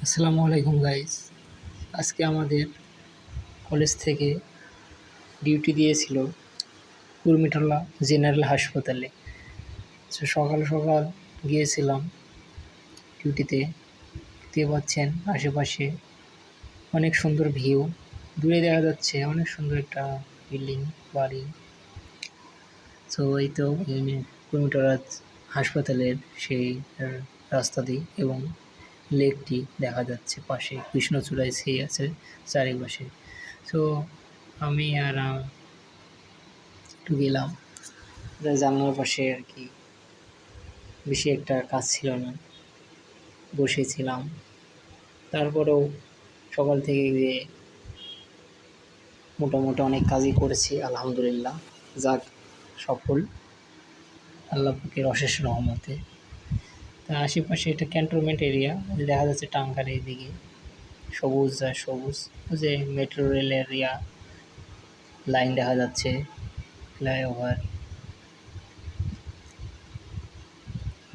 আসসালামু আলাইকুম গাইস। আজকে আমাদের কলেজ থেকে ডিউটি দিয়েছিল কুর্মিটোলা জেনারেল হাসপাতালে। সকাল সকাল গিয়েছিলাম ডিউটিতে। দেখতে পাচ্ছেন আশেপাশে অনেক সুন্দর ভিউ, দূরে দেখা যাচ্ছে অনেক সুন্দর একটা বিল্ডিং বাড়ি। এই তো কুর্মিটোলা হাসপাতালের সেই রাস্তা দিয়ে এবং লেকটি দেখা যাচ্ছে পাশে, কৃষ্ণচূড়ায় ছেয়ে আছে চারিপাশে। আমি আর একটু গেলাম জানলার পাশে আর কি, বেশি একটা কাজ ছিল না, বসেছিলাম। তারপরেও সকাল থেকে গিয়ে মোটামুটি অনেক কাজই করেছি, আলহামদুলিল্লাহ। যাক, সফল আল্লাহ পাকের অশেষ রহমতে। তার আশেপাশে এটা ক্যান্টনমেন্ট এরিয়া, দেখা যাচ্ছে টাঙ্গার এইদিকে সবুজ আর সবুজ, যে মেট্রো রেল এরিয়া লাইন দেখা যাচ্ছে, ফ্লাইওভার।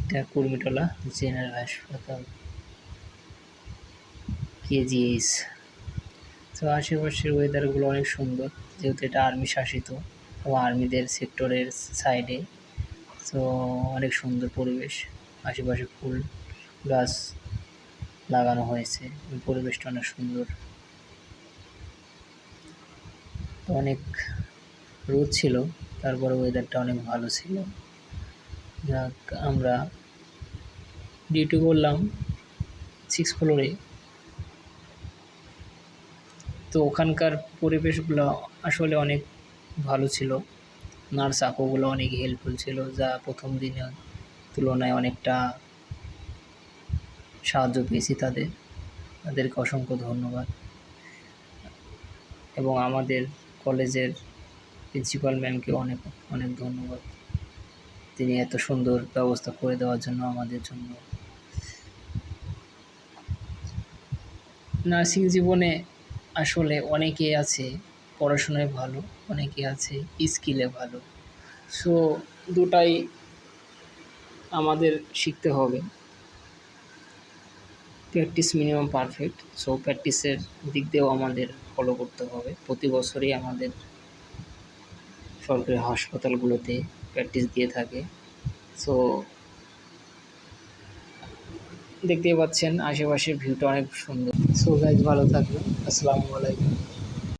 এটা কুর্মিটোলা জেনারেল হাসপাতাল কেজিএইচ। আশেপাশের ওয়েদারগুলো অনেক সুন্দর, যেহেতু এটা আর্মি শাসিত এবং আর্মিদের সেক্টরের সাইডে। অনেক সুন্দর পরিবেশ, আশেপাশে ফুল গাছ লাগানো হয়েছে, পরিবেশটা অনেক সুন্দর। অনেক রোদ ছিল, তারপরে ওয়েদারটা অনেক ভালো ছিল। যাক, আমরা ডিউটি করলাম 6 ফ্লোরে। ওখানকার পরিবেশগুলো আসলে অনেক ভালো ছিল। নার্স আপুগুলো অনেক হেল্পফুল ছিল, যা প্রথম দিনের তুলনায় অনেকটা সাহায্য পেয়েছি তাদেরকে অসংখ্য ধন্যবাদ। এবং আমাদের কলেজের প্রিন্সিপাল ম্যামকে অনেক অনেক ধন্যবাদ, তিনি এত সুন্দর ব্যবস্থা করে দেওয়ার জন্য আমাদের জন্য। নার্সিং জীবনে আসলে অনেকে আছে পড়াশোনায় ভালো, অনেকে আছে স্কিলে ভালো। দুটাই আমাদের শিখতে হবে। Practice minimum perfect. প্র্যাকটিসের দিক দিয়েও আমাদের ফলো করতে হবে। প্রতি বছরই আমাদের সরকারি হাসপাতালগুলোতে প্র্যাকটিস দিয়ে থাকে। দেখতেই পাচ্ছেন আশেপাশের ভিউটা অনেক সুন্দর। গাইজ, ভালো থাকবেন। আসসালামু আলাইকুম।